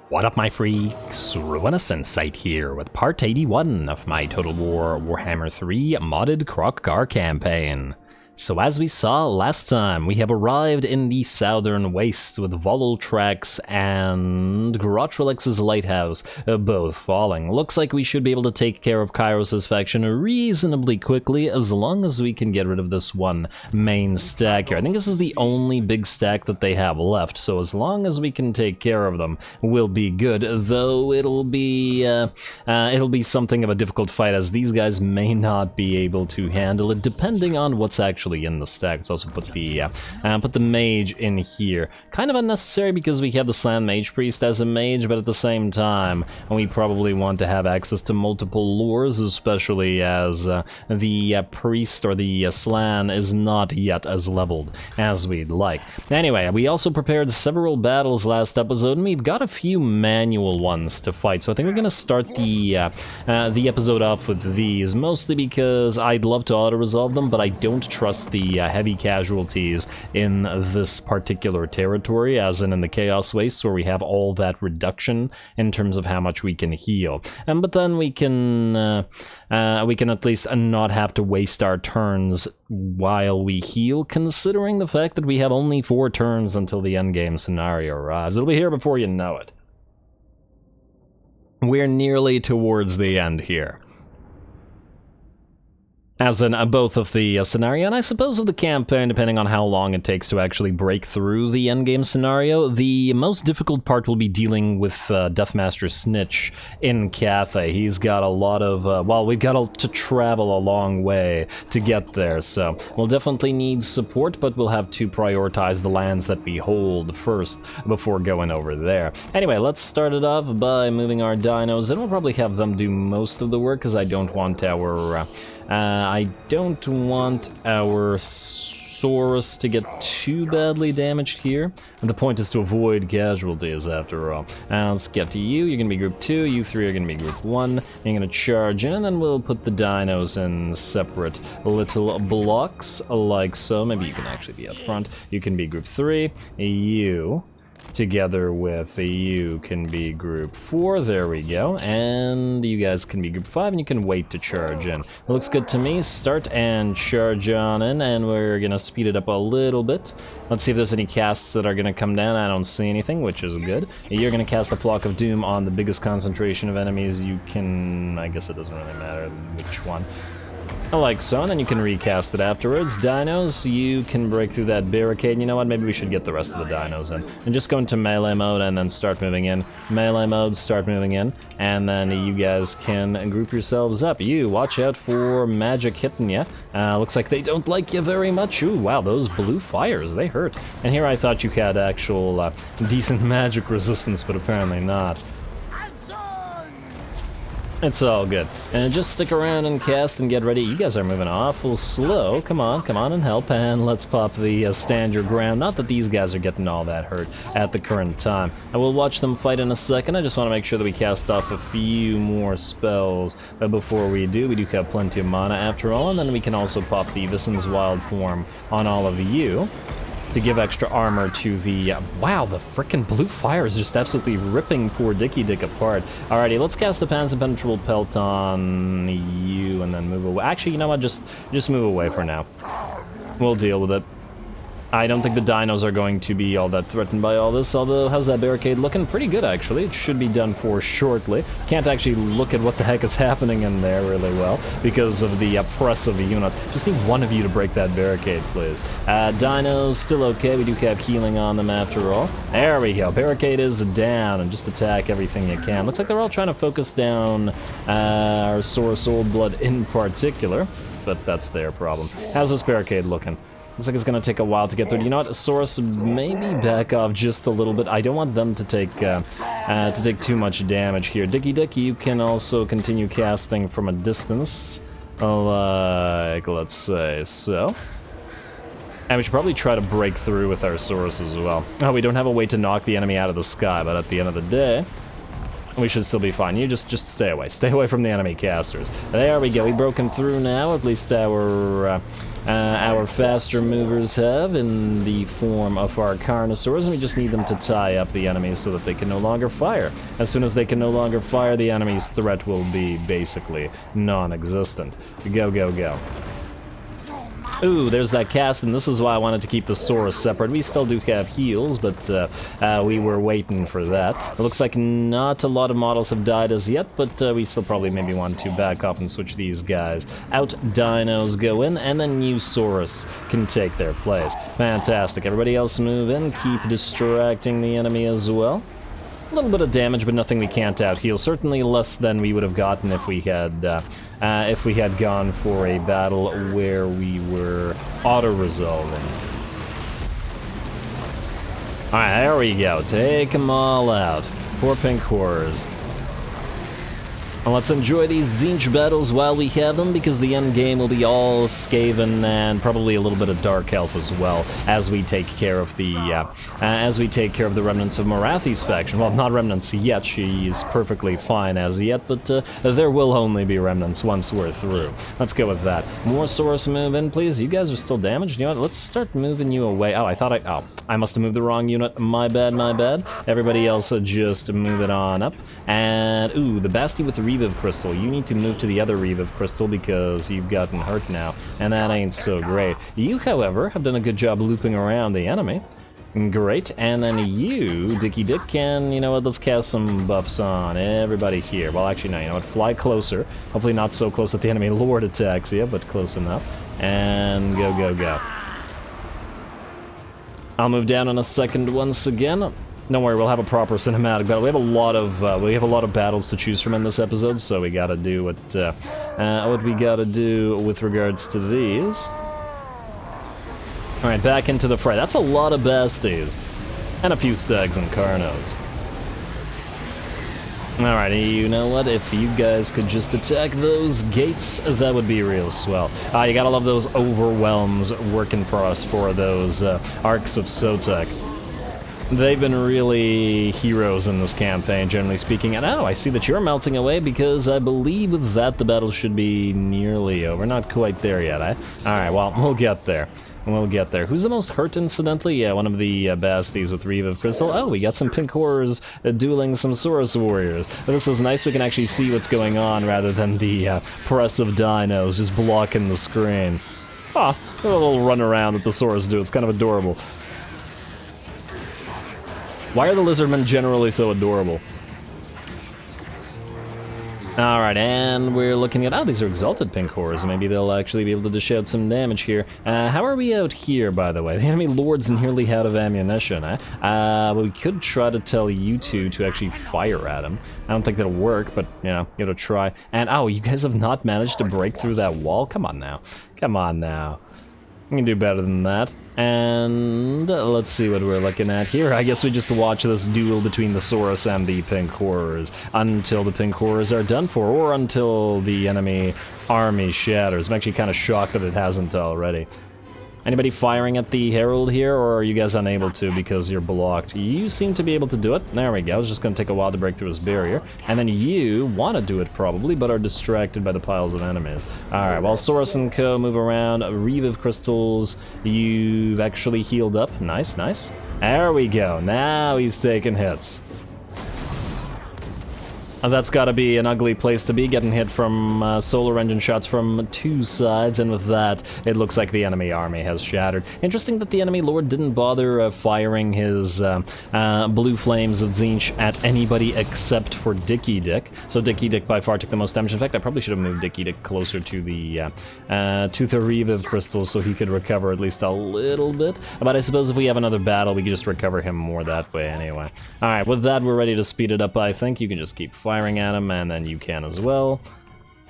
What up, my freaks? RuinusInsight here with part 81 of my Total Warhammer 3 modded Kroq-Gar campaign. So as we saw last time, we have arrived in the southern wastes with Volultrax and Grotrolex's lighthouse, both falling. Looks like we should be able to take care of Kairos' faction reasonably quickly as long as we can get rid of this one main stack here. I think this is the only big stack that they have left, so as long as we can take care of them, we'll be good, though it'll be something of a difficult fight as these guys may not be able to handle it depending on what's actually in the stack. Let's also put the mage in here. Kind of unnecessary because we have the Slan Mage Priest as a mage, but at the same time, we probably want to have access to multiple lures, especially as the priest or the Slan is not yet as leveled as we'd like. Anyway, we also prepared several battles last episode, and we've got a few manual ones to fight. So I think we're gonna start the episode off with these, mostly because I'd love to auto-resolve them, but I don't trust the heavy casualties in this particular territory, as in the Chaos Wastes, where we have all that reduction in terms of how much we can heal. But then we can at least not have to waste our turns while we heal, considering the fact that we have only 4 turns until the endgame scenario arrives. It'll be here before you know it. We're nearly towards the end here. As in both of the scenario, and I suppose of the campaign, depending on how long it takes to actually break through the endgame scenario. The most difficult part will be dealing with Deathmaster Snitch in CATHAY. He's got a lot of, well, we've got to travel a long way to get there, so we'll definitely need support, but we'll have to prioritize the lands that we hold first before going over there. Anyway, let's start it off by moving our dinos, and we'll probably have them do most of the work, because I don't want our Saurus to get too badly damaged here. And the point is to avoid casualties after all. Let's get to you. You're going to be group 2. You 3 are going to be group 1. You're going to charge in, and then we'll put the dinos in separate little blocks like so. Maybe you can actually be up front. You can be group 3. You together with you can be group 4, there we go, and you guys can be group 5, and you can wait to charge in. Looks good to me. Start and charge on in, and we're gonna speed it up a little bit. Let's see if there's any casts that are gonna come down. I don't see anything, which is good. You're gonna cast the Flock of Doom on the biggest concentration of enemies you can. I guess it doesn't really matter which one. Like so, and then you can recast it afterwards. Dinos, you can break through that barricade. You know what, maybe we should get the rest of the dinos in. And just go into melee mode and then start moving in. Melee mode, start moving in. And then you guys can group yourselves up. You, watch out for magic hitting you. Looks like they don't like you very much. Ooh, wow, those blue fires, they hurt. And here I thought you had actual decent magic resistance, but apparently not. It's all good. And just stick around and cast and get ready. You guys are moving awful slow. Come on and help. And let's pop the stand your ground. Not that these guys are getting all that hurt at the current time. I will watch them fight in a second. I just want to make sure that we cast off a few more spells before we do. We do have plenty of mana after all. And then we can also pop the Visen's Wild Form on all of you to give extra armor to the... wow, the frickin' blue fire is just absolutely ripping poor Dicky Dick apart. Alrighty, let's cast the Pan's Impenetrable Pelt on you and then move away. Actually, you know what? Just move away for now. We'll deal with it. I don't think the dinos are going to be all that threatened by all this, although how's that barricade looking? Pretty good, actually. It should be done for shortly. Can't actually look at what the heck is happening in there really well because of the press of the units. Just need one of you to break that barricade, please. Dinos, still okay. We do have healing on them after all. There we go. Barricade is down, and just attack everything you can. Looks like they're all trying to focus down our Saurus Old Blood in particular, but that's their problem. How's this barricade looking? Looks like it's going to take a while to get through. You know what, Saurus, maybe back off just a little bit. I don't want them to take too much damage here. Dicky Dick, you can also continue casting from a distance, like, let's say so. And we should probably try to break through with our Saurus as well. Oh, we don't have a way to knock the enemy out of the sky, but at the end of the day, we should still be fine. You just stay away. Stay away from the enemy casters. There we go. We broke him through now. At least our our faster movers have in the form of our Carnosaurs, and we just need them to tie up the enemies so that they can no longer fire. As soon as they can no longer fire, the enemy's threat will be basically non-existent. Go, go, go. Ooh, there's that cast, and this is why I wanted to keep the Saurus separate. We still do have heals, but we were waiting for that. It looks like not a lot of models have died as yet, but we still probably maybe want to back up and switch these guys out. Dinos go in, and then new Saurus can take their place. Fantastic. Everybody else move in. Keep distracting the enemy as well. A little bit of damage, but nothing we can't out-heal. Certainly less than we would have gotten if we had gone for a battle where we were auto-resolving. Alright, there we go. Take them all out. Poor pink horrors. And let's enjoy these Tzeentch battles while we have them, because the end game will be all Skaven and probably a little bit of Dark Elf as well, as we take care of the remnants of Morathi's faction. Well, not remnants yet. She's perfectly fine as yet, but there will only be remnants once we're through. Let's go with that. More Saurus move in, please. You guys are still damaged. You know what? Let's start moving you away. Oh, I must have moved the wrong unit. My bad, my bad. Everybody else just move it on up. And ooh, the Basti with the Reviv Crystal. You need to move to the other Reviv Crystal because you've gotten hurt now, and that ain't so great. You, however, have done a good job looping around the enemy. Great, and then you, Dicky Dick, can, you know what, let's cast some buffs on everybody here. Well, actually, no, you know what, fly closer. Hopefully not so close that the enemy Lord attacks you, but close enough. And go, go, go. I'll move down in a second once again. Don't worry, we'll have a proper cinematic battle. We have a lot of battles to choose from in this episode, so we gotta do what we gotta do with regards to these. All right, back into the fray. That's a lot of Basties, and a few Stags and Carnos. All right, you know what? If you guys could just attack those gates, that would be real swell. You gotta love those overwhelms working for us for those Arcs of Sotek. They've been really heroes in this campaign, generally speaking. And oh, I see that you're melting away because I believe with that the battle should be nearly over. Not quite there yet, eh? Alright, well, we'll get there. We'll get there. Who's the most hurt, incidentally? Yeah, one of the Basties with Reviv Crystal. Oh, we got some pink horrors dueling some Saurus warriors. This is nice. We can actually see what's going on rather than the press of dinos just blocking the screen. Ah, a little run around that the Saurus do. It's kind of adorable. Why are the Lizardmen generally so adorable? Alright, and we're looking at... Oh, these are exalted pink horrors. Maybe they'll actually be able to dish out some damage here. How are we out here, by the way? The enemy lord's nearly out of ammunition, eh? We could try to tell you two to actually fire at him. I don't think that'll work, but, you know, give it a try. And, oh, you guys have not managed to break through that wall? Come on now. Come on now. We can do better than that. And let's see what we're looking at here. I guess we just watch this duel between the Saurus and the pink horrors until the pink horrors are done for, or until the enemy army shatters. I'm actually kind of shocked that it hasn't already. Anybody firing at the Herald here, or are you guys unable to because you're blocked? You seem to be able to do it. There we go. It's just going to take a while to break through his barrier. And then you want to do it probably, but are distracted by the piles of enemies. Alright, while Saurus and Co. move around, Reviv Crystals, you've actually healed up. Nice, nice. There we go. Now he's taking hits. That's gotta be an ugly place to be, getting hit from solar engine shots from two sides, and with that, it looks like the enemy army has shattered. Interesting that the enemy lord didn't bother firing his blue flames of Tzeentch at anybody except for Dicky Dick. So Dicky Dick by far took the most damage. In fact, I probably should have moved Dicky Dick closer to the Reviv crystals so he could recover at least a little bit. But I suppose if we have another battle, we can just recover him more that way anyway. Alright, with that, we're ready to speed it up, I think. You can just keep firing at him, and then you can as well.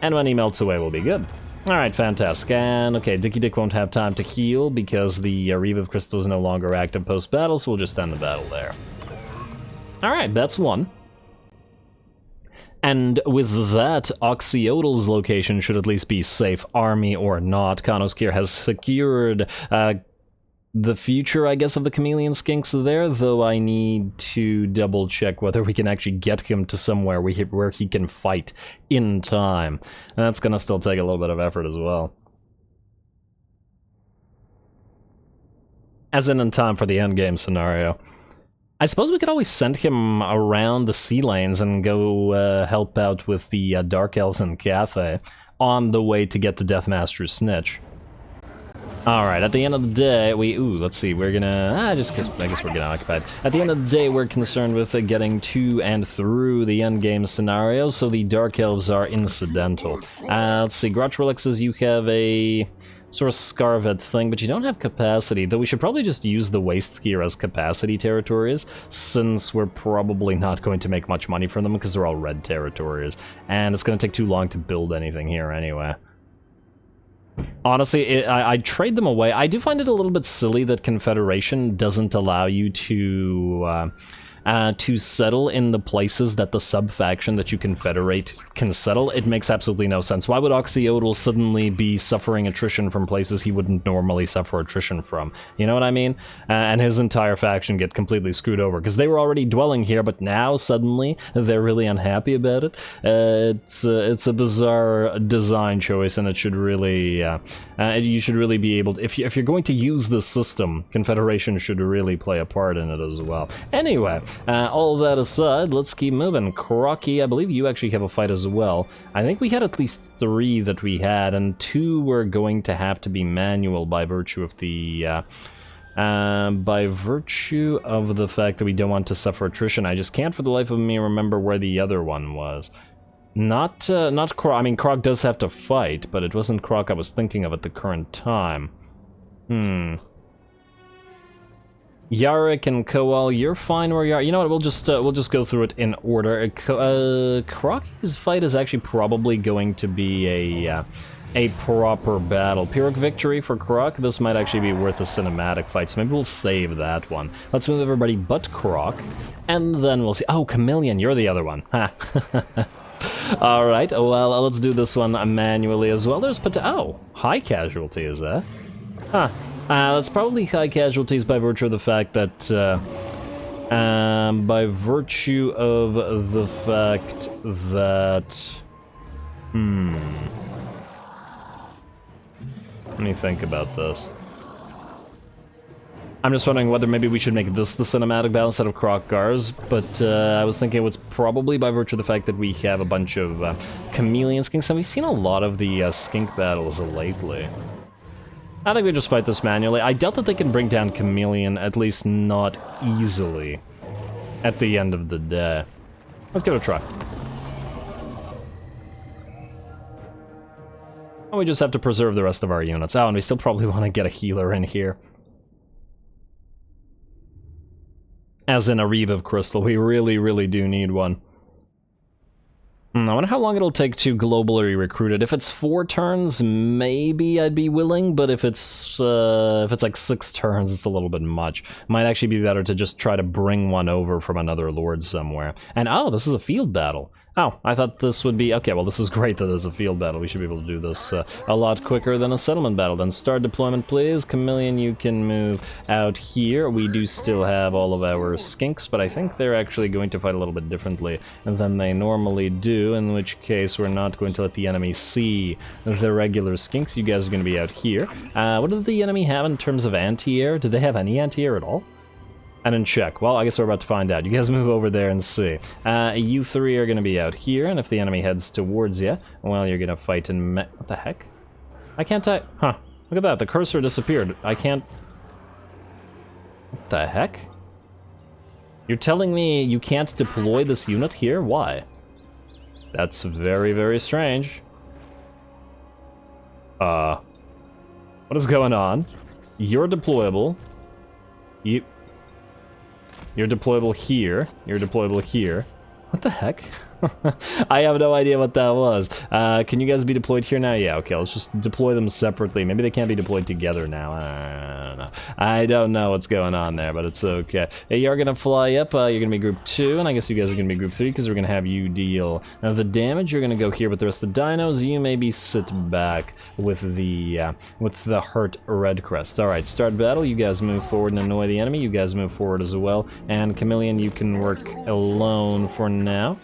And when he melts away, we'll be good. Alright, fantastic. And, okay, Dicky Dick won't have time to heal because the Reviv Crystal is no longer active post-battle, so we'll just end the battle there. Alright, that's one. And with that, Oxyotl's location should at least be safe, army or not. Konoskir has secured the future, I guess, of the chameleon skinks there, though I need to double check whether we can actually get him to somewhere where he can fight in time. And that's gonna still take a little bit of effort as well. As in time for the endgame scenario. I suppose we could always send him around the sea lanes and go help out with the Dark Elves and CATHAY on the way to get to Deathmaster Snitch. Alright, at the end of the day, let's see, we're gonna, I guess we're getting occupied. At the end of the day, we're concerned with getting to and through the endgame scenario, so the Dark Elves are incidental. Let's see, Grotch Relic says you have a sort of Scarvet thing, but you don't have capacity, though we should probably just use the Waste Skier as capacity territories, since we're probably not going to make much money from them, because they're all red territories, and it's going to take too long to build anything here anyway. Honestly, I'd trade them away. I do find it a little bit silly that Confederation doesn't allow you to settle in the places that the sub-faction that you confederate can settle. It makes absolutely no sense. Why would Oxyotl suddenly be suffering attrition from places he wouldn't normally suffer attrition from? You know what I mean? And his entire faction get completely screwed over, because they were already dwelling here, but now, suddenly, they're really unhappy about it. It's a bizarre design choice, and it should really, you should really be able to, if you're going to use this system, Confederation should really play a part in it as well. Anyway, all that aside, let's keep moving. Kroq-Gar, I believe you actually have a fight as well. I think we had at least 3 that we had, and 2 were going to have to be manual by virtue of the, by virtue of the fact that we don't want to suffer attrition. I just can't for the life of me remember where the other one was. Not Kroq. I mean, Kroq does have to fight, but it wasn't Kroq I was thinking of at the current time. Yarrick and Koal, you're fine where you are. You know what? We'll just go through it in order. Kroq-Gar's fight is actually probably going to be a proper battle. Pyrrhic victory for Kroq. This might actually be worth a cinematic fight, so maybe we'll save that one. Let's move everybody but Kroq, and then we'll see. Oh, Chameleon, you're the other one. Ha. Alright, well, let's do this one manually as well. There's oh, high casualty, is that? Huh. That's probably high casualties by virtue of the fact that, by virtue of the fact that, let me think about this. I'm just wondering whether maybe we should make this the cinematic battle instead of Kroq-Gar's, but I was thinking it was probably by virtue of the fact that we have a bunch of chameleon skinks, and we've seen a lot of the skink battles lately. I think we just fight this manually. I doubt that they can bring down Chameleon, at least not easily, at the end of the day. Let's give it a try. And we just have to preserve the rest of our units. Oh, and we still probably want to get a healer in here. As in a Reeve of Crystal. We really, really do need one. I wonder how long it'll take to globally recruit it. If it's 4 turns, maybe I'd be willing, but if it's like 6 turns, it's a little bit much. Might actually be better to just try to bring one over from another lord somewhere. And oh, this is a field battle. Oh, I thought this would be... Okay, well, this is great that it's a field battle. We should be able to do this a lot quicker than a settlement battle. Then start deployment, please. Chameleon, you can move out here. We do still have all of our skinks, but I think they're actually going to fight a little bit differently than they normally do, in which case we're not going to let the enemy see the regular skinks. You guys are going to be out here. What did the enemy have in terms of anti-air? Did they have any anti-air at all? I didn't check. Well, I guess we're about to find out. You guys move over there and see. You 3 are going to be out here, and if the enemy heads towards you, well, you're going to fight in what the heck? I can't type. Huh. Look at that. The cursor disappeared. I can't... What the heck? You're telling me you can't deploy this unit here? Why? That's very, very strange. What is going on? You're deployable. You're deployable here. You're deployable here. What the heck? I have no idea what that was. Can you guys be deployed here now? Yeah, okay, let's just deploy them separately. Maybe they can't be deployed together now. I don't know. I don't know what's going on there, but it's okay. Hey, you're gonna fly up. You're gonna be group 2, and I guess you guys are gonna be group 3 because we're gonna have you deal the damage. You're gonna go here with the rest of the dinos. You maybe sit back with the hurt red crest. All right, start battle. You guys move forward and annoy the enemy. You guys move forward as well. And Chameleon, you can work alone for now.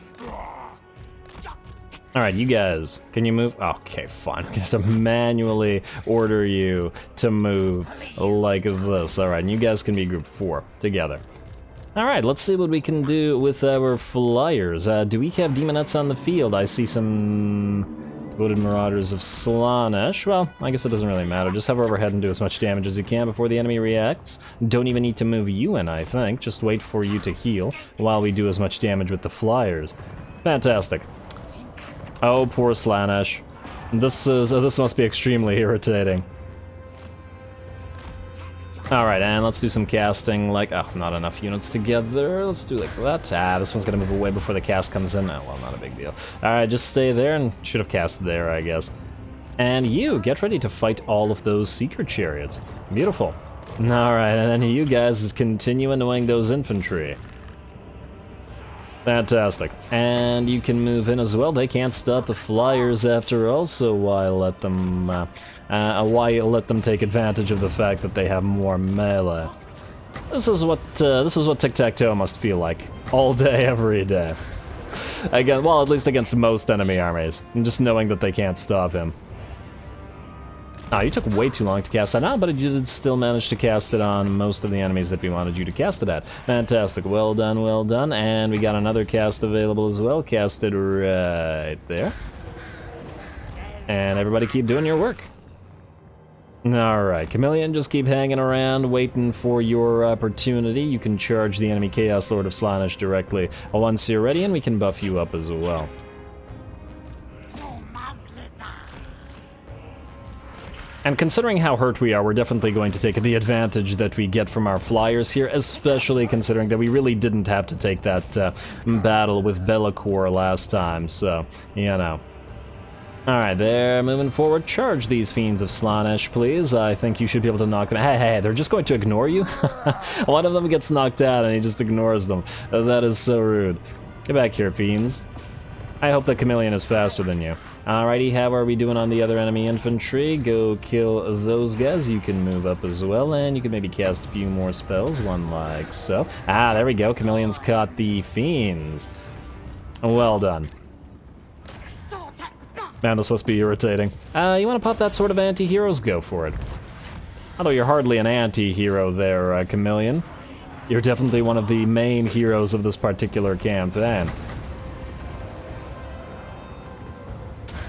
Alright, you guys, can you move? Okay, fine. I'm going to manually order you to move like this. Alright, and you guys can be group 4 together. Alright, let's see what we can do with our flyers. Do we have demonettes on the field? I see some devoted marauders of Slaanesh. Well, I guess it doesn't really matter. Just hover overhead and do as much damage as you can before the enemy reacts. Don't even need to move you in, I think. Just wait for you to heal while we do as much damage with the flyers. Fantastic. Oh, poor Slaanesh. This must be extremely irritating. Alright, and let's do some casting, like, oh, not enough units together. Let's do like that. Ah, this one's gonna move away before the cast comes in. Oh, well, not a big deal. Alright, just stay there, and should have cast there, I guess. And you, get ready to fight all of those secret chariots. Beautiful. Alright, and then you guys continue annoying those infantry. Fantastic. And you can move in as well. They can't stop the flyers after all, so why let them take advantage of the fact that they have more melee? This is what tic-tac-toe must feel like all day, every day. Again, well, at least against most enemy armies, and just knowing that they can't stop him. Ah, you took way too long to cast that out, but you did still manage to cast it on most of the enemies that we wanted you to cast it at. Fantastic, well done, well done. And we got another cast available as well, casted right there. And everybody keep doing your work. Alright, Chameleon, just keep hanging around, waiting for your opportunity. You can charge the enemy Chaos Lord of Slaanesh directly once you're ready, and we can buff you up as well. And considering how hurt we are, we're definitely going to take the advantage that we get from our flyers here, especially considering that we really didn't have to take that battle with Be'lakor last time, so, you know. Alright, they're moving forward. Charge these fiends of Slaanesh, please. I think you should be able to knock them. Hey, they're just going to ignore you? One of them gets knocked out and he just ignores them. That is so rude. Get back here, fiends. I hope that Chameleon is faster than you. Alrighty, how are we doing on the other enemy infantry? Go kill those guys. You can move up as well, and you can maybe cast a few more spells, one like so. Ah, there we go. Chameleon's caught the fiends. Well done. Man, this must be irritating. You want to pop that sort of anti-heroes? Go for it. Although you're hardly an anti-hero there, Chameleon. You're definitely one of the main heroes of this particular campaign.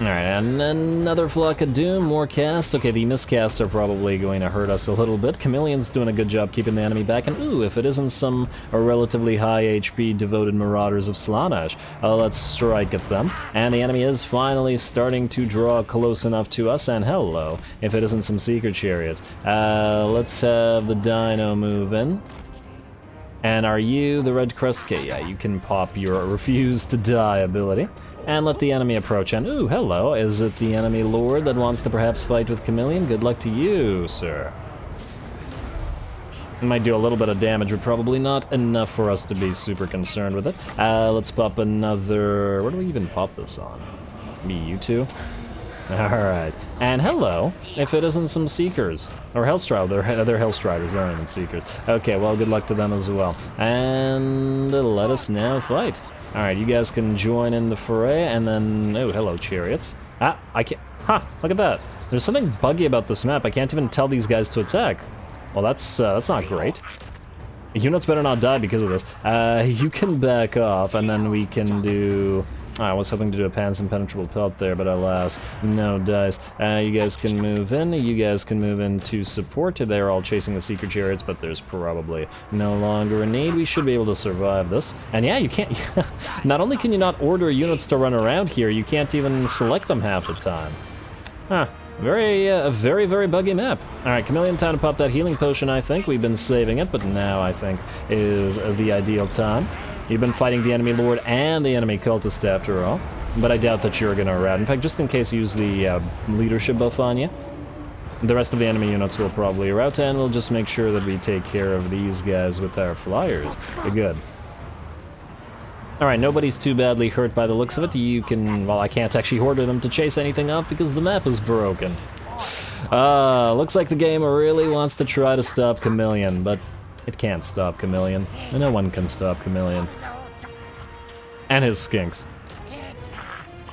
Alright, and another Flock of Doom, more casts. Okay, the miscasts are probably going to hurt us a little bit. Chameleon's doing a good job keeping the enemy back, and ooh, if it isn't some relatively high HP devoted marauders of Slaanesh, let's strike at them. And the enemy is finally starting to draw close enough to us, and hello, if it isn't some secret chariots. Let's have the Dino move in. And are you the Red Crest? Okay, yeah, you can pop your Refuse to Die ability. And let the enemy approach, and ooh, hello, is it the enemy lord that wants to perhaps fight with Chameleon? Good luck to you, sir. It might do a little bit of damage, but probably not enough for us to be super concerned with it. Let's pop another... Where do we even pop this on? Me, you two? Alright. And hello, if it isn't some Seekers. Or Hellstriders, they're Hellstriders, they're not even Seekers. Okay, well, good luck to them as well. And let us now fight. Alright, you guys can join in the fray, and then... Oh, hello, chariots. Ah, I can't... Ha! Look at that. There's something buggy about this map. I can't even tell these guys to attack. Well, that's not great. Units better not die because of this. You can back off, and then we can do... I was hoping to do a Pan's Impenetrable Pelt there, but alas, no dice. You guys can move in. You guys can move into support. They're all chasing the secret chariots, but there's probably no longer a need. We should be able to survive this. And yeah, you can't... Not only can you not order units to run around here, you can't even select them half the time. Huh. Very, very buggy map. Alright, Chameleon, time to pop that healing potion, I think. We've been saving it, but now, I think, is the ideal time. You've been fighting the enemy lord and the enemy cultist after all, but I doubt that you're gonna rout. In fact, just in case, use the leadership buff on you. The rest of the enemy units will probably rout, and we'll just make sure that we take care of these guys with our flyers. Good. Alright, nobody's too badly hurt by the looks of it. You can... Well, I can't actually order them to chase anything off because the map is broken. Looks like the game really wants to try to stop Chameleon, but... It can't stop Chameleon. No one can stop Chameleon. And his skinks.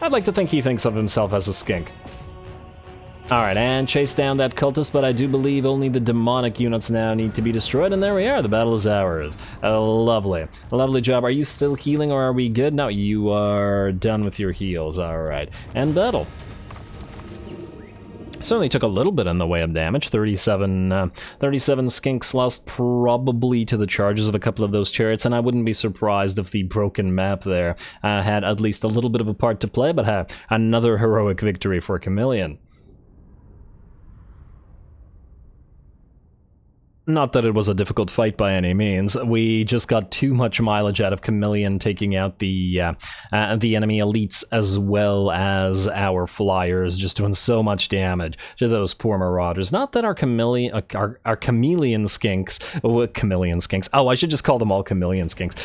I'd like to think he thinks of himself as a skink. Alright, and chase down that cultist, but I do believe only the demonic units now need to be destroyed, and there we are, the battle is ours. Lovely. Lovely job. Are you still healing, or are we good? No, you are done with your heals, alright. And battle. Certainly took a little bit in the way of damage. 37 skinks lost probably to the charges of a couple of those chariots, and I wouldn't be surprised if the broken map there had at least a little bit of a part to play, but another heroic victory for Chameleon. Not that it was a difficult fight by any means. We just got too much mileage out of Chameleon taking out the enemy elites as well as our flyers, just doing so much damage to those poor marauders. Not that our chameleon skinks, oh, I should just call them all chameleon skinks,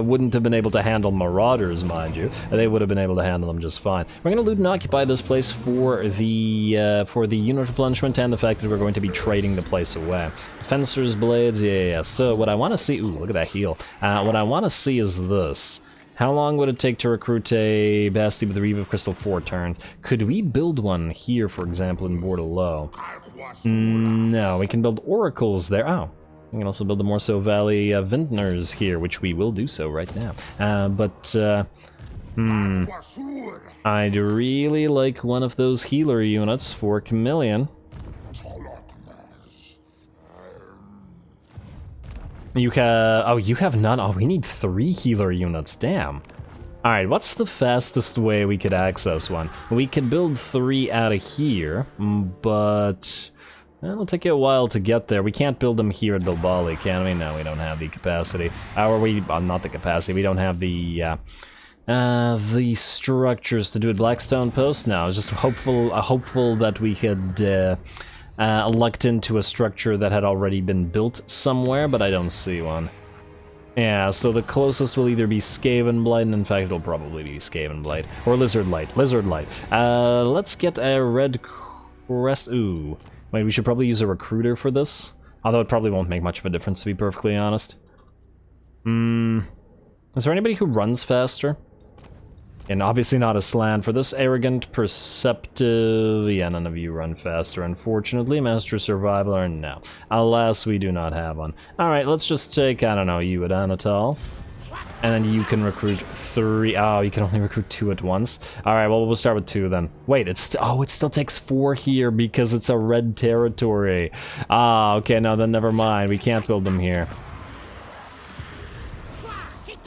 wouldn't have been able to handle marauders, mind you. They would have been able to handle them just fine. We're going to loot and occupy this place for the unit replenishment and the fact that we're going to be trading the place away. Fencer's blades, yeah. So what I want to see, ooh, look at that heal. What I want to see is this. How long would it take to recruit a Bastille with the Reeve of Crystal 4 turns? Could we build one here, for example, in Bordelot? No, we can build oracles there. Oh. We can also build the Morso Valley Vintners here, which we will do so right now. I'd really like one of those healer units for Chameleon. You have none? Oh, we need 3 healer units, damn. Alright, what's the fastest way we could access one? We could build 3 out of here, but it'll take you a while to get there. We can't build them here at Bilbali, can we? No, we don't have the capacity. Not the capacity, we don't have the structures to do it. Blackstone Post? No, I was just hopeful that we had lucked into a structure that had already been built somewhere, but I don't see one. Yeah, so the closest will either be Skavenblight, and in fact it'll probably be Skavenblight, or Lizardlight. Let's get a red crest. Ooh. Wait, we should probably use a recruiter for this, although it probably won't make much of a difference, to be perfectly honest. Is there anybody who runs faster? And obviously not a slan. For this arrogant, perceptive... Yeah, none of you run faster, unfortunately. Master Survivaler, no. Alas, we do not have one. Alright, let's just take, I don't know, you at Anatol. And then you can recruit 3... Oh, you can only recruit 2 at once. Alright, well, we'll start with 2 then. Wait, it still takes 4 here because it's a red territory. Ah, okay, no, then never mind. We can't build them here.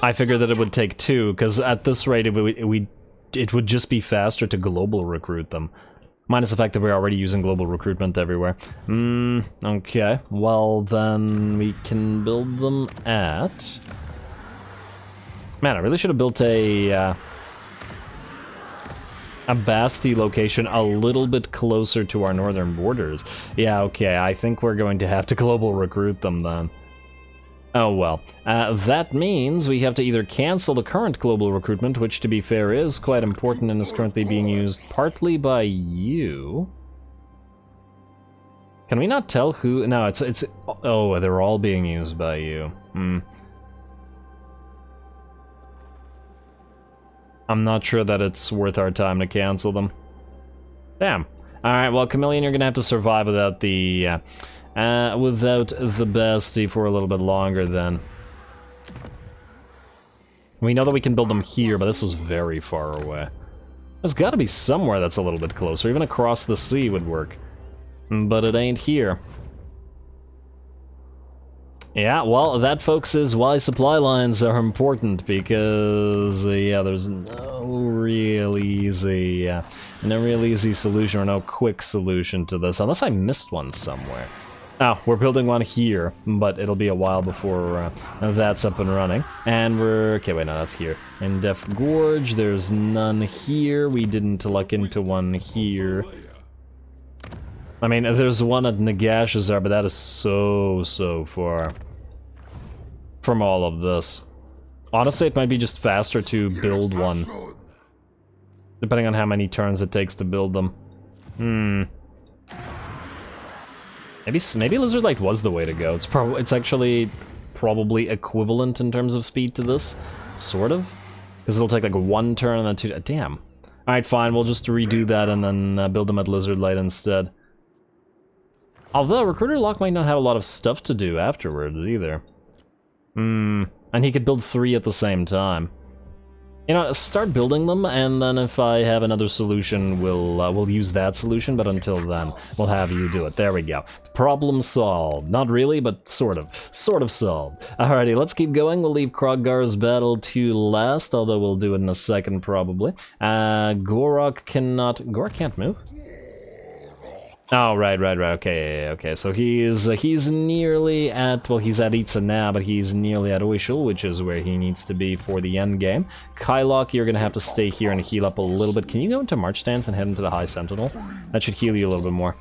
I figured that it would take 2, because at this rate, it would just be faster to global recruit them. Minus the fact that we're already using global recruitment everywhere. Okay. Well, then we can build them at... Man, I really should have built a Bastille location a little bit closer to our northern borders. Yeah, okay, I think we're going to have to global recruit them then. Oh well. That means we have to either cancel the current global recruitment, which to be fair is quite important and is currently being used partly by you. Can we not tell who? No, it's oh, they're all being used by you. I'm not sure that it's worth our time to cancel them. Damn. Alright, well, Chameleon, you're gonna have to survive without the Bastille for a little bit longer then. We know that we can build them here, but this is very far away. There's gotta be somewhere that's a little bit closer, even across the sea would work. But it ain't here. Yeah, well, that, folks, is why supply lines are important, because, yeah, there's no real easy solution, or no quick solution to this, unless I missed one somewhere. Oh, we're building one here, but it'll be a while before that's up and running. And we're... Okay, wait, no, that's here. In Death Gorge, there's none here. We didn't luck into one here. I mean, there's one at Nagashazar, but that is so far from all of this. Honestly, it might be just faster to build one, depending on how many turns it takes to build them. Maybe Lizardlight was the way to go. It's actually probably equivalent in terms of speed to this, sort of. Because it'll take like 1 turn and then 2... Damn. Alright, fine, we'll just redo that and then build them at Lizard Light instead. Although, Recruiter Lock might not have a lot of stuff to do afterwards, either. And he could build 3 at the same time. You know, start building them, and then if I have another solution, we'll use that solution, but until then, we'll have you do it. There we go. Problem solved. Not really, but sort of. Sort of solved. Alrighty, let's keep going. We'll leave Kroq-Gar's battle to last, although we'll do it in a second, probably. Gorok cannot... Gorok can't move? Oh, right, okay, so he's nearly at, well, he's at Itza now, but he's nearly at Oishul, which is where he needs to be for the end game. Kylok, you're gonna have to stay here and heal up a little bit. Can you go into March Stance and head into the High Sentinel? That should heal you a little bit more.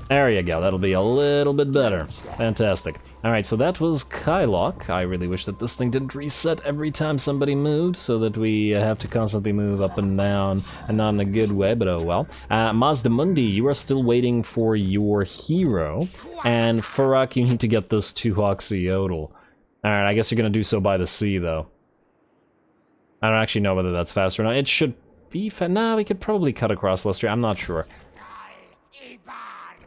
There you go, that'll be a little bit better. Fantastic. Alright, so that was Kylok. I really wish that this thing didn't reset every time somebody moved, so that we have to constantly move up and down, and not in a good way, but oh well. Mazdamundi, you are still waiting for your hero, and Farak, you need to get this to Oxyotl. Alright, I guess you're gonna do so by the sea, though. I don't actually know whether that's fast or not. It should be nah, we could probably cut across Lustria, I'm not sure.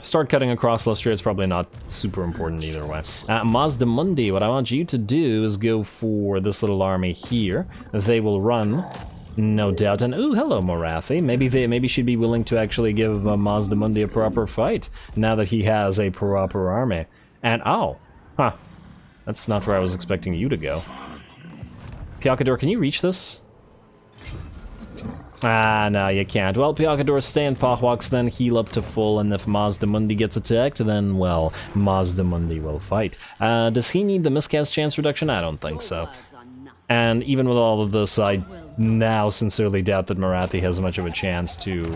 Start cutting across Lustria is probably not super important either way. Mazdamundi, what I want you to do is go for this little army here. They will run, no doubt, and ooh, hello Morathi. Maybe she'd be willing to actually give Mazdamundi a proper fight, now that he has a proper army. And oh, huh, that's not where I was expecting you to go. Pyakador, can you reach this? Ah, no, you can't. Well, Pyakador, stay in Pahwaks, then heal up to full, and if Mazdamundi gets attacked, then, well, Mazdamundi will fight. Does he need the miscast chance reduction? I don't think so. And even with all of this, I now sincerely doubt that Morathi has much of a chance to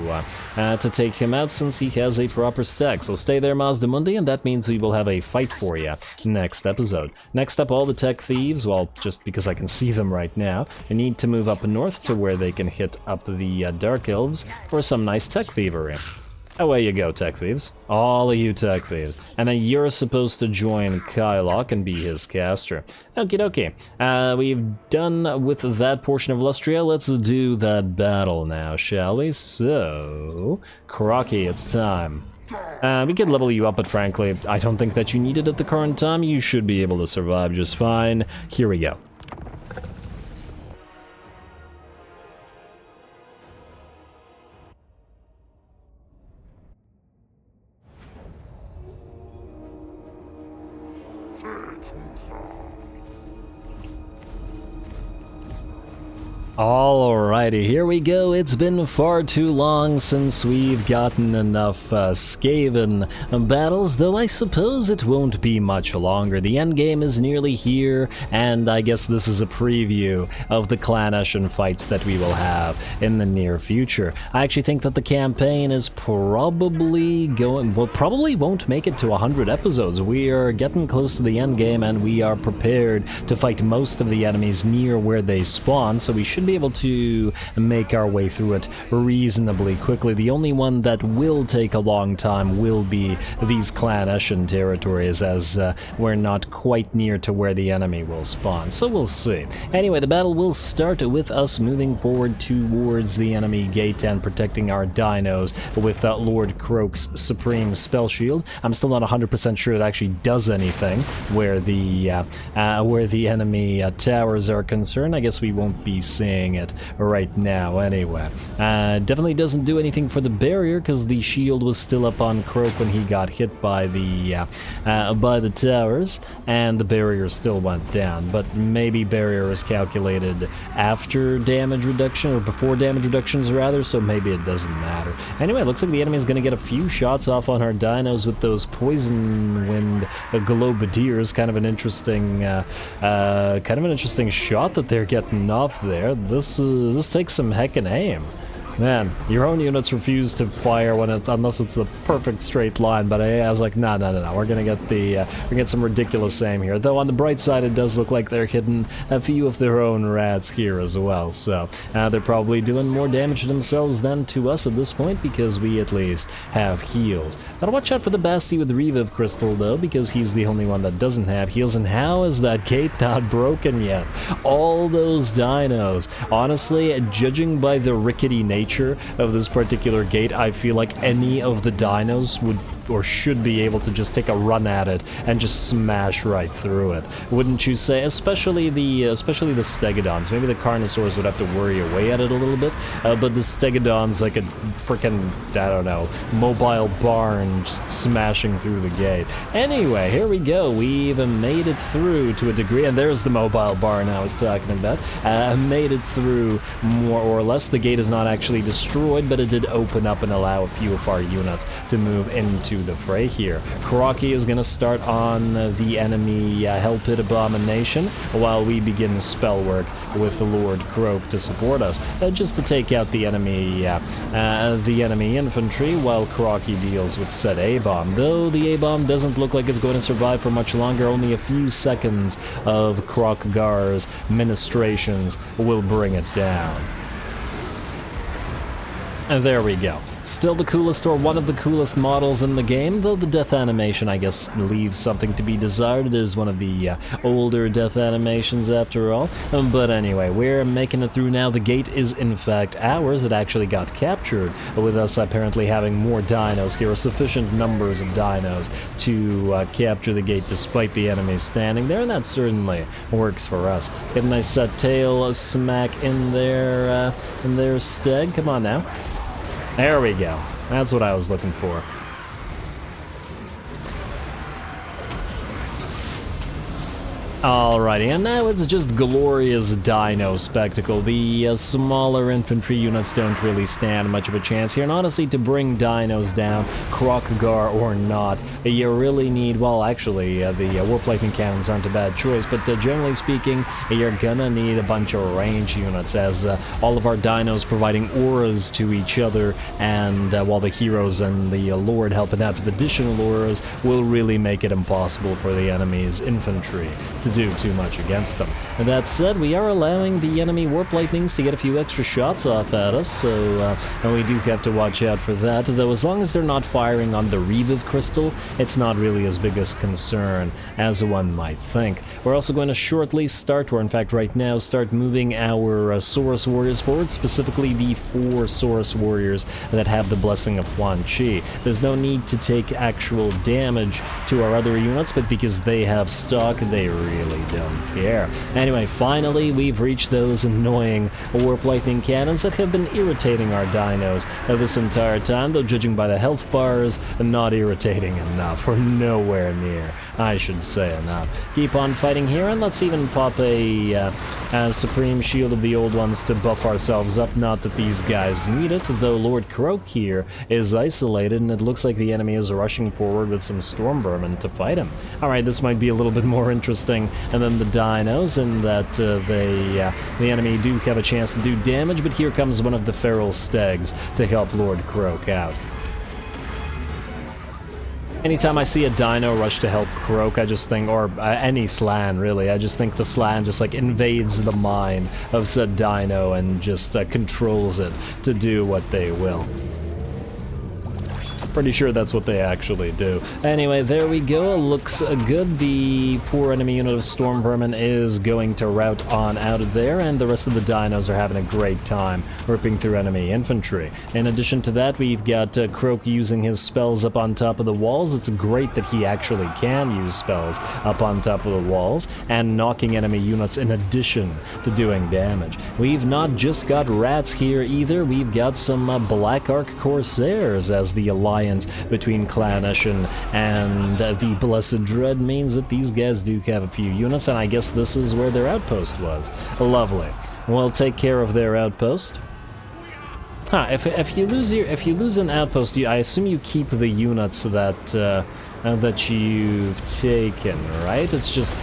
take him out, since he has a proper stack. So stay there, Mazdamundi, and that means we will have a fight for you next episode. Next up, all the tech thieves, well, just because I can see them right now, need to move up north to where they can hit up the Dark Elves for some nice tech thievery. Away you go, tech thieves. All of you tech thieves. And then you're supposed to join Kylok and be his caster. Okie dokie. We've done with that portion of Lustria. Let's do that battle now, shall we? So, Kroqi, it's time. We could level you up, but frankly, I don't think that you need it at the current time. You should be able to survive just fine. Here we go. Alrighty, here we go. It's been far too long since we've gotten enough Skaven battles, though I suppose it won't be much longer. The endgame is nearly here, and I guess this is a preview of the Clan Ashen fights that we will have in the near future. I actually think that the campaign is probably going, well, probably won't make it to 100 episodes. We are getting close to the endgame, and we are prepared to fight most of the enemies near where they spawn, so we should be able to make our way through it reasonably quickly. The only one that will take a long time will be these Clan Ashen territories, as we're not quite near to where the enemy will spawn, so we'll see. Anyway, the battle will start with us moving forward towards the enemy gate and protecting our dinos with Lord Kroq's Supreme Spell Shield. I'm still not 100% sure it actually does anything where the enemy towers are concerned. I guess we won't be seeing it right now anyway. Definitely doesn't do anything for the barrier, because the shield was still up on Kroq when he got hit by the towers, and the barrier still went down. But maybe barrier is calculated after damage reduction, or before damage reductions rather, so maybe it doesn't matter. Anyway, looks like the enemy's gonna get a few shots off on our dinos with those poison wind globadiers. Kind of an interesting shot that they're getting off there. This takes some heckin' aim. Man, your own units refuse to fire when unless it's the perfect straight line, but I was like, no, we're gonna get some ridiculous aim here. Though on the bright side, it does look like they're hitting a few of their own rats here as well, so they're probably doing more damage to themselves than to us at this point, because we at least have heals. Gotta watch out for the Basti with Reeve of Crystal, though, because he's the only one that doesn't have heals, and how is that gate not broken yet? All those dinos. Honestly, judging by the rickety nature of this particular gate, I feel like any of the dinos would or should be able to just take a run at it and just smash right through it. Wouldn't you say? Especially the Stegodons. Maybe the Carnosaurs would have to worry away at it a little bit, but the Stegodons like a freaking, I don't know, mobile barn just smashing through the gate. Anyway, here we go. We've made it through to a degree, and there's the mobile barn I was talking about. Made it through more or less. The gate is not actually destroyed, but it did open up and allow a few of our units to move into the fray here. Kroq is going to start on the enemy Hell Pit Abomination while we begin spell work with the Lord Kroq to support us, just to take out the enemy infantry while Kroq deals with said A-bomb. Though the A-bomb doesn't look like it's going to survive for much longer, only a few seconds of Kroq-Gar's ministrations will bring it down. And there we go. Still the coolest, or one of the coolest models in the game, though the death animation, I guess, leaves something to be desired. It is one of the older death animations after all. But anyway, we're making it through now. The gate is in fact ours. It actually got captured, with us apparently having more dinos here, or sufficient numbers of dinos to capture the gate despite the enemies standing there, and that certainly works for us. Get a nice tail smack in their steg. Come on now. There we go. That's what I was looking for. Alrighty, and now it's just glorious dino spectacle. The smaller infantry units don't really stand much of a chance here, and honestly, to bring dinos down, Kroq-Gar or not, you really need, well, actually, the warp-lightning cannons aren't a bad choice, but generally speaking, you're gonna need a bunch of range units, as all of our dinos providing auras to each other, and while the heroes and the Lord helping out with additional auras will really make it impossible for the enemy's infantry to do too much against them. And that said, we are allowing the enemy warp lightnings to get a few extra shots off at us, so and we do have to watch out for that, though as long as they're not firing on the Reeve of Crystal, it's not really as big a concern as one might think. We're also going to shortly start, or in fact right now, start moving our Saurus Warriors forward, specifically the 4 Saurus Warriors that have the Blessing of Quan Chi. There's no need to take actual damage to our other units, but because they have stock, they really don't care. Anyway, finally, we've reached those annoying warp lightning cannons that have been irritating our dinos this entire time, though judging by the health bars, not irritating enough, or nowhere near, I should say, enough. Keep on fighting here, and let's even pop a Supreme Shield of the Old Ones to buff ourselves up. Not that these guys need it, though Lord Kroq here is isolated, and it looks like the enemy is rushing forward with some Storm Vermin to fight him. Alright, this might be a little bit more interesting than the dinos, in that the enemy do have a chance to do damage, but here comes one of the feral stegs to help Lord Kroq out. Anytime I see a dino rush to help Kroq, I just think, or any slan really, I just think the slan just like invades the mind of said dino and just controls it to do what they will. Pretty sure that's what they actually do. Anyway, there we go. Looks good. The poor enemy unit of Storm Vermin is going to rout on out of there, and the rest of the dinos are having a great time ripping through enemy infantry. In addition to that, we've got Kroq using his spells up on top of the walls. It's great that he actually can use spells up on top of the walls, and knocking enemy units in addition to doing damage. We've not just got rats here either. We've got some Black Ark Corsairs, as the alliance between Clan Eshin and the Blessed Dread means that these guys do have a few units, and I guess this is where their outpost was. Lovely. We'll take care of their outpost. If you lose an outpost, I assume you keep the units that you've taken, right? It's just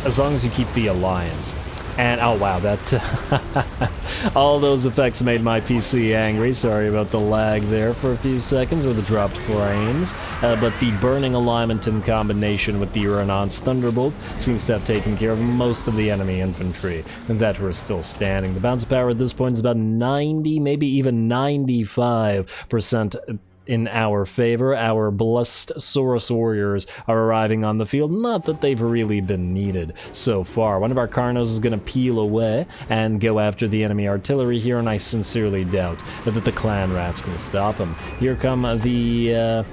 as long as you keep the alliance. And, oh wow, that, all those effects made my PC angry. Sorry about the lag there for a few seconds, or the dropped frames. But the Burning Alignment in combination with the Ruinous Thunderbolt seems to have taken care of most of the enemy infantry that were still standing. The bounce power at this point is about 90, maybe even 95% in our favor. Our blessed Saurus warriors are arriving on the field. Not that they've really been needed so far. One of our Carnos is going to peel away and go after the enemy artillery here, and I sincerely doubt that the clan rats can stop him. Here come the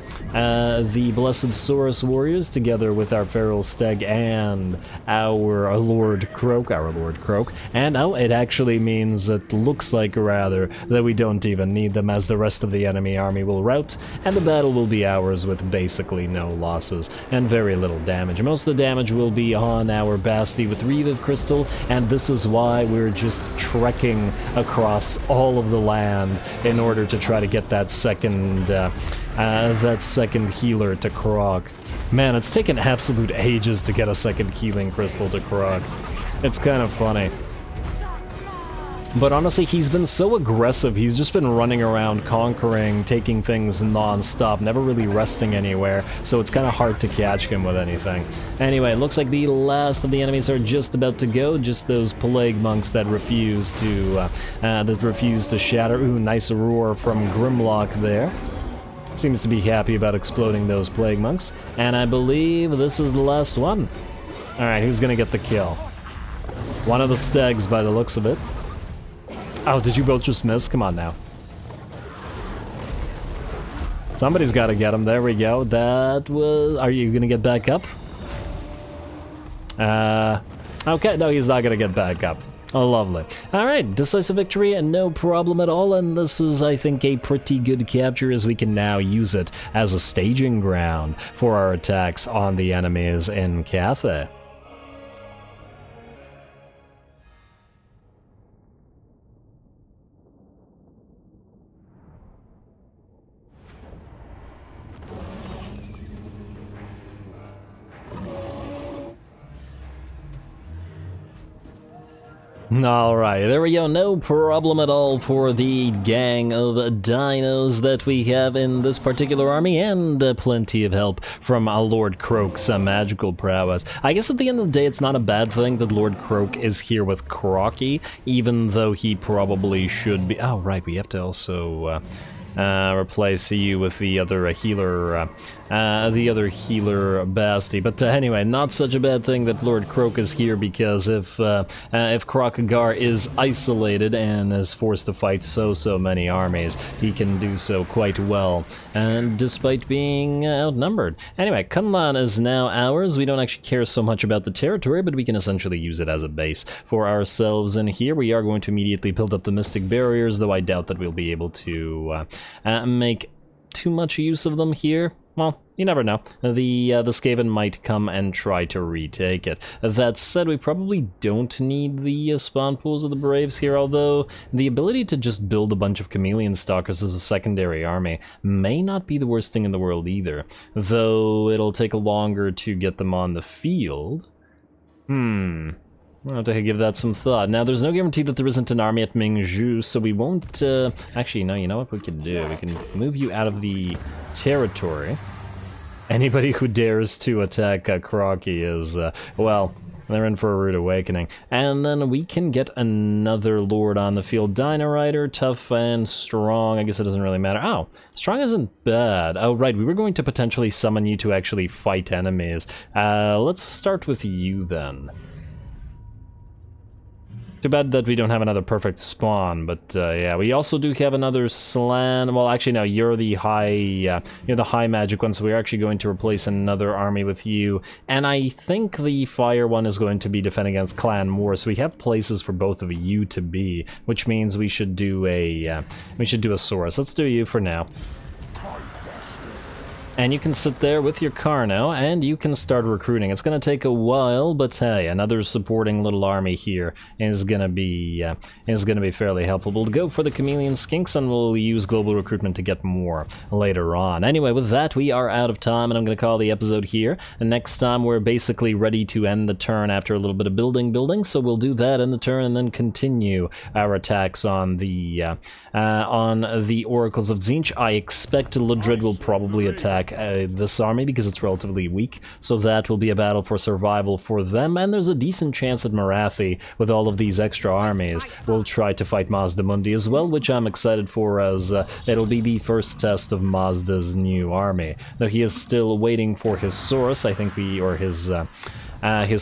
blessed Saurus warriors together with our feral stag and our Lord Kroq. And oh, it actually means, it looks like rather, that we don't even need them, as the rest of the enemy army will rout, and the battle will be ours with basically no losses and very little damage. Most of the damage will be on our Basti with Reeve of Crystal, and this is why we're just trekking across all of the land in order to try to get that second healer to Kroq. Man, it's taken absolute ages to get a second healing crystal to Kroq. It's kind of funny. But honestly, he's been so aggressive. He's just been running around, conquering, taking things non-stop, never really resting anywhere, so it's kind of hard to catch him with anything. Anyway, it looks like the last of the enemies are just about to go, just those plague monks that refuse to shatter. Ooh, nice roar from Grimlock there. Seems to be happy about exploding those plague monks. And I believe this is the last one. Alright, who's gonna get the kill? One of the stags by the looks of it. Oh, did you both just miss? Come on now. Somebody's gotta get him. There we go. That was... Are you gonna get back up? Okay, no, he's not gonna get back up. Oh, lovely. Alright, decisive victory and no problem at all, and this is, I think, a pretty good capture, as we can now use it as a staging ground for our attacks on the enemies in CATHAY. Alright, there we go, no problem at all for the gang of dinos that we have in this particular army, and plenty of help from Lord Kroq's magical prowess. I guess at the end of the day, it's not a bad thing that Lord Kroq is here with Kroqy, even though he probably should be... Oh, right, we have to also... replace you with the other healer Basti. But anyway, not such a bad thing that Lord Kroq is here, because if Kroq-Gar is isolated and is forced to fight so many armies, he can do so quite well, and despite being outnumbered. Anyway, Kunlan is now ours. We don't actually care so much about the territory, but we can essentially use it as a base for ourselves. And here we are going to immediately build up the Mystic Barriers, though I doubt that we'll be able to make too much use of them here. Well, you never know. The Skaven might come and try to retake it. That said, we probably don't need the spawn pools of the Braves here, although the ability to just build a bunch of Chameleon Stalkers as a secondary army may not be the worst thing in the world either, though it'll take longer to get them on the field. I'll have to give that some thought. Now, there's no guarantee that there isn't an army at Mingzhu, so we won't... Actually, no, you know what we can do? We can move you out of the territory. Anybody who dares to attack Kroqy is, well, they're in for a rude awakening. And then we can get another lord on the field. Dino Rider, tough and strong. I guess it doesn't really matter. Oh, strong isn't bad. Oh, right, we were going to potentially summon you to actually fight enemies. Let's start with you, then. Too bad that we don't have another perfect spawn, but yeah, we also do have another Slan. Well, actually, no, you're the high magic one, so we're actually going to replace another army with you. And I think the fire one is going to be defending against Clan Moore, so we have places for both of you to be, which means we should do a Saurus. Let's do you for now. And you can sit there with your car now, and you can start recruiting. It's going to take a while, but hey, another supporting little army here is going to be fairly helpful. We'll go for the chameleon skinks, and we'll use global recruitment to get more later on. Anyway, with that, we are out of time, and I'm going to call the episode here. And next time, we're basically ready to end the turn after a little bit of building, so we'll do that in the turn, and then continue our attacks on the Oracles of Tzeentch. I expect Ludred will probably attack this army because it's relatively weak, so that will be a battle for survival for them, and there's a decent chance that Marathi, with all of these extra armies, will try to fight Mazda Mundi as well, which I'm excited for, as it'll be the first test of Mazda's new army. Though he is still waiting for his Saurus, I think his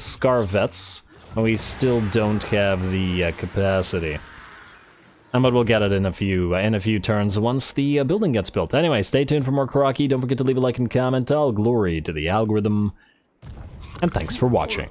Scarvets, we still don't have the capacity. But we'll get it in a few turns once the building gets built. Anyway, stay tuned for more Kroq-Gar. Don't forget to leave a like and comment. All glory to the algorithm. And thanks for watching.